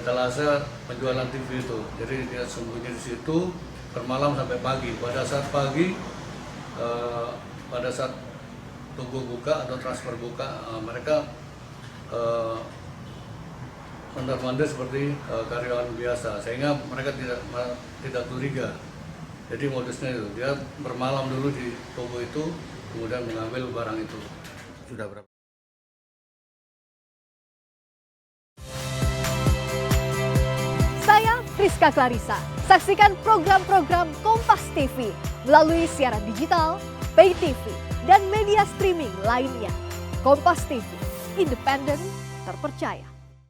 etalase penjualan TV itu. Jadi dia sembunyi di situ bermalam sampai pagi. Pada saat toko buka atau transfer buka, mereka mondar-mandir seperti karyawan biasa, sehingga mereka tidak curiga. Jadi modusnya itu, dia bermalam dulu di toko itu, kemudian mengambil barang itu. Sudah berapa? Saya Priska Clarissa. Saksikan program-program Kompas TV melalui siaran digital, pay TV, dan media streaming lainnya. Kompas TV, independen, terpercaya.